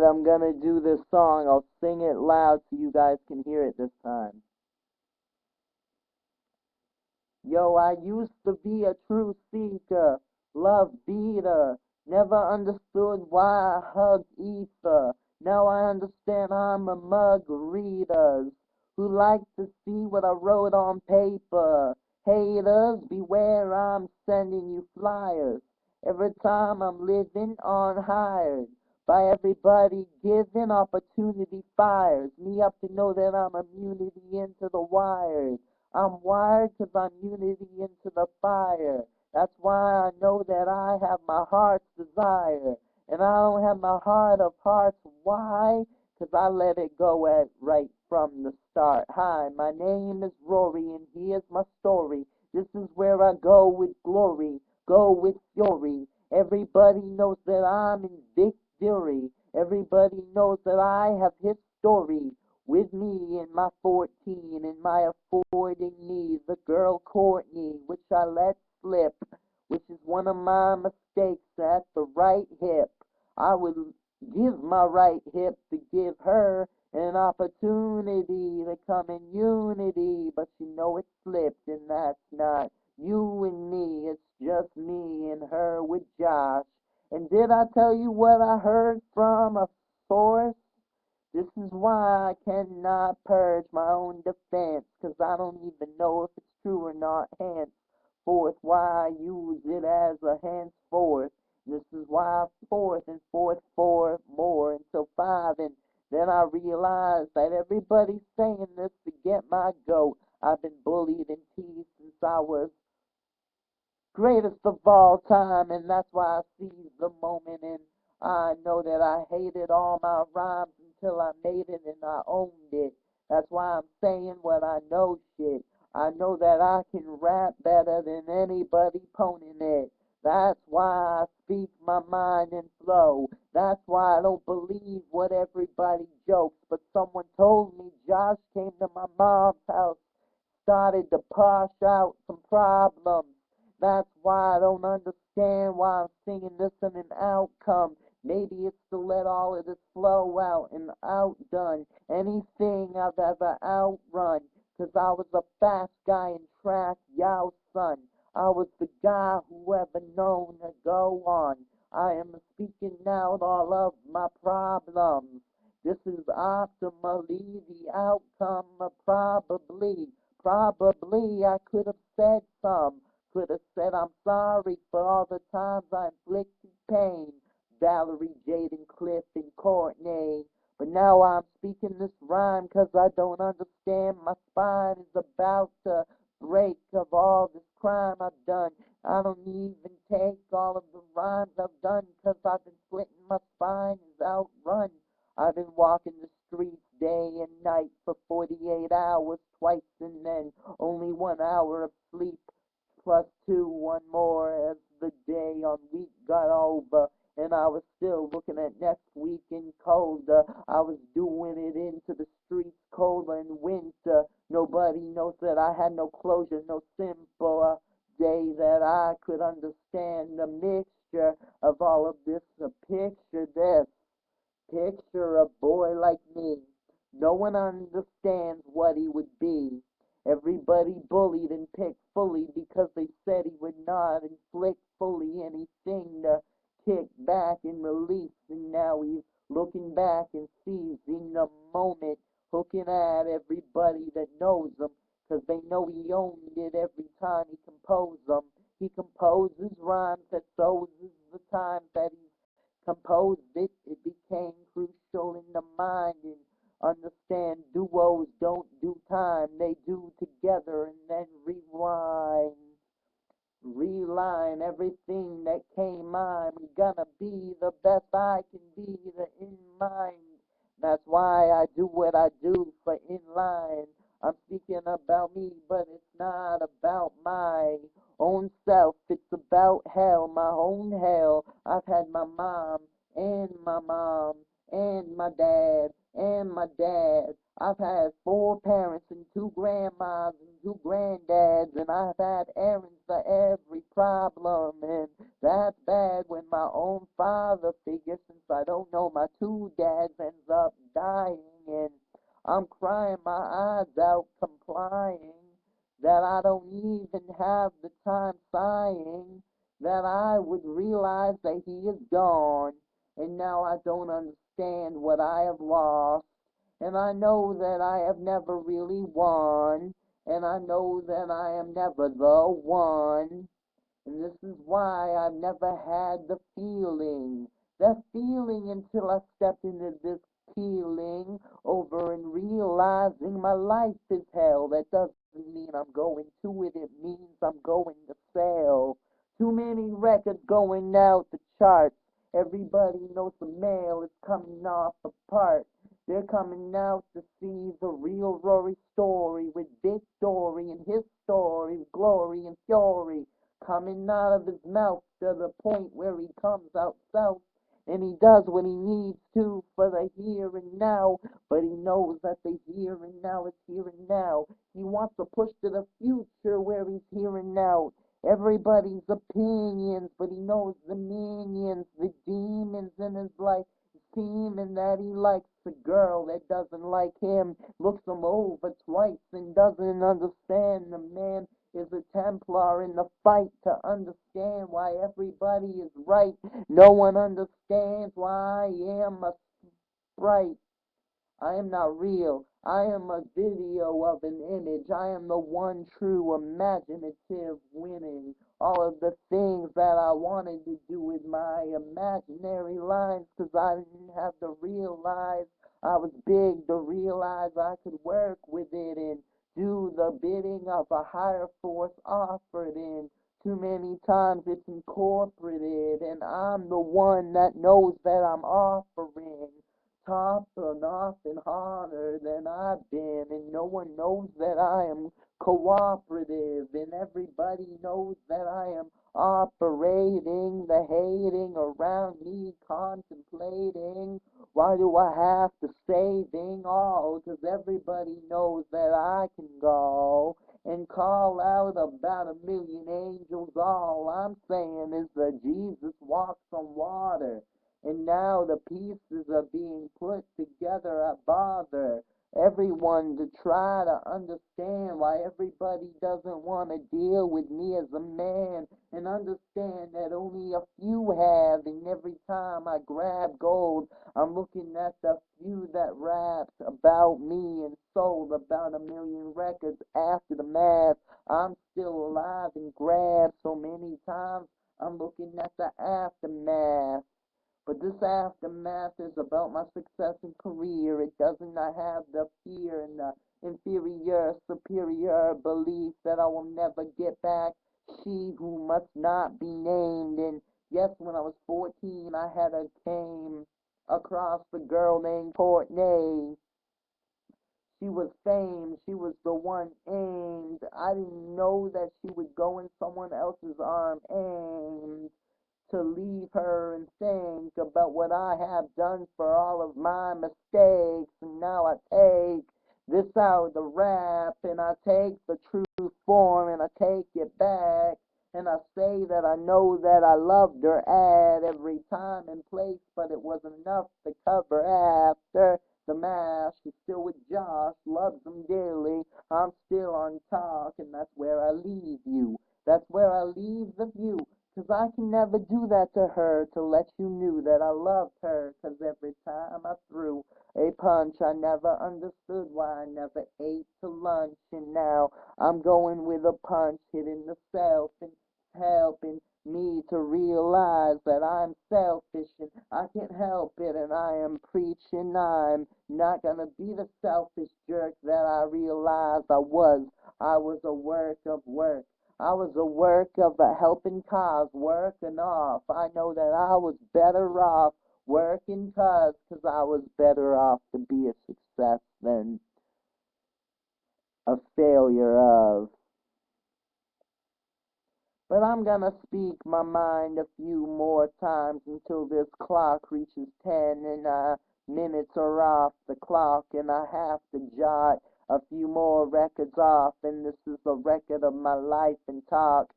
I'm gonna do this song. I'll sing it loud so you guys can hear it this time. Yo, I used to be a true seeker, love beater, never understood why I hugged ether. Now I understand I'm a mug readers who like to see what I wrote on paper. Haters, beware, I'm sending you flyers every time I'm living on hired. By everybody giving opportunity fires me up to know that I'm immunity into the wires. I'm wired 'cause I'm unity into the fire. That's why I know that I have my heart's desire. And I don't have my heart of hearts. Why? 'Cause I let it go at right from the start. Hi, my name is Rory and here's my story. This is where I go with glory, go with fury. Everybody knows that I'm in victory. Everybody knows that I have history. With me in my 14 and my affording me the girl Courtney, which I let slip, which is one of my mistakes at the right hip. I would give my right hip to give her an opportunity to come in unity, but you know it slipped, and that's not you and me, it's just me and her with Josh. And did I tell you what I heard from a source? This is why I cannot purge my own defense, 'cause I don't even know if it's true or not. Henceforth, why I use it as a henceforth. This is why I forth and forth four more until five, and then I realize that everybody's saying this to get my goat. I've been bullied and teased since I was greatest of all time, and that's why I seize the moment, and I know that I hated all my rhymes until I made it and I owned it. That's why I'm saying what I know shit. I know that I can rap better than anybody poning it. That's why I speak my mind and flow. That's why I don't believe what everybody jokes. But someone told me Josh came to my mom's house, started to posh out some problems. That's why I don't understand why I'm singing this in an outcome. Maybe it's to let all of this flow out and outdone anything I've ever outrun. 'Cause I was a fast guy in track, yow son. I was the guy who ever known to go on. I am speaking out all of my problems. This is optimally the outcome of probably. Probably I could have said some. Could have said I'm sorry for all the times I inflicted pain. Valerie, Jaden, Cliff, and Courtney. But now I'm speaking this rhyme 'cause I don't understand. My spine is about to break of all this crime I've done. I don't even take all of the rhymes I've done 'cause I've been splitting my spine is outrun. I've been walking the streets day and night for 48 hours twice and then only 1 hour of sleep plus two, one more as the day on week got over. And I was still looking at next week in colder. I was doing it into the streets colder in winter. Nobody knows that I had no closure, no simple day that I could understand the mixture of all of this. A picture this. Picture a boy like me. No one understands what he would be. Everybody bullied and picked fully because they said he would not inflict fully anything to kick back and release. And now he's looking back and seizing the moment, hooking at everybody that knows him, 'cause they know he owned it every time he composed them. He composes rhymes that so is the time that he composed it. It became crucial in the mind and understand duos don't do time, they do together and then rewind. Reline everything that came. I'm gonna be the best I can be the in mind. That's why I do what I do for inline. I'm speaking about me, but it's not about my own self. It's about hell, my own hell. I've had my mom and my mom and my dad, and my dad. I've had 4 parents and 2 grandmas and 2 granddads, and I've had errands for every problem, and that's bad when my own father figure, since I don't know my 2 dads, ends up dying, and I'm crying my eyes out, complying that I don't even have the time sighing that I would realize that he is gone, and now I don't understand what I have lost, and I know that I have never really won, and I know that I am never the one, and this is why I've never had that feeling until I stepped into this peeling over and realizing my life is hell. That doesn't mean I'm going to it, it means I'm going to sell. Too many records going out the charts. Everybody knows the mail is coming off apart. They're coming out to see the real Rory story with victory and his story, glory and fury coming out of his mouth to the point where he comes out south and he does what he needs to for the here and now, but he knows that the here and now is here and now. He wants to push to the future where he's here and now. Everybody's opinions, but he knows the minions, the demons in his life, seeming that he likes a girl that doesn't like him, looks him over twice and doesn't understand the man is a Templar in the fight to understand why everybody is right. No one understands why I am a sprite. I am not real. I am a video of an image. I am the one true imaginative winning. All of the things that I wanted to do with my imaginary lines, 'cause I didn't have to realize I was big to realize I could work with it and do the bidding of a higher force offered in. Too many times it's incorporated, and I'm the one that knows that I'm offering top and off and harder than I've been, and no one knows that I am cooperative, and everybody knows that I am operating the hating around me, contemplating why do I have to saving all, 'cause everybody knows that I can go and call out about 1,000,000 angels. All I'm saying is that Jesus walks on water, and now the pieces are being put together. I bother everyone to try to understand why everybody doesn't want to deal with me as a man and understand that only a few have, and every time I grab gold I'm looking at the few that raps about me and sold about 1,000,000 records after the math. I'm still alive and grab so many times I'm looking at the aftermath. But this aftermath is about my success and career. It does not have the fear and the inferior, superior belief that I will never get back. She who must not be named. And yes, when I was 14, I had a came across a girl named Courtney. She was famed. She was the one aimed. I didn't know that she would go in someone else's arm aimed to leave her and think about what I have done for all of my mistakes. And now I take this out of the rap, and I take the true form, and I take it back. And I say that I know that I loved her at every time and place, but it wasn't enough to cover after the mash. She's still with Josh, loves him dearly. I'm still on talk, and that's where I leave you. That's where I leave the view. 'Cause I can never do that to her, to let you knew that I loved her. 'Cause every time I threw a punch, I never understood why I never ate to lunch. And now I'm going with a punch, hitting the self and helping me to realize that I'm selfish and I can't help it. And I am preaching I'm not gonna be the selfish jerk that I realized I was. I was a work of work. I was a work of a helping cause, working off. I know that I was better off working 'cause I was better off to be a success than a failure of. But I'm gonna speak my mind a few more times until this clock reaches 10, and Minutes are off the clock and I have to jot a few more records off, and this is a record of my life and talk.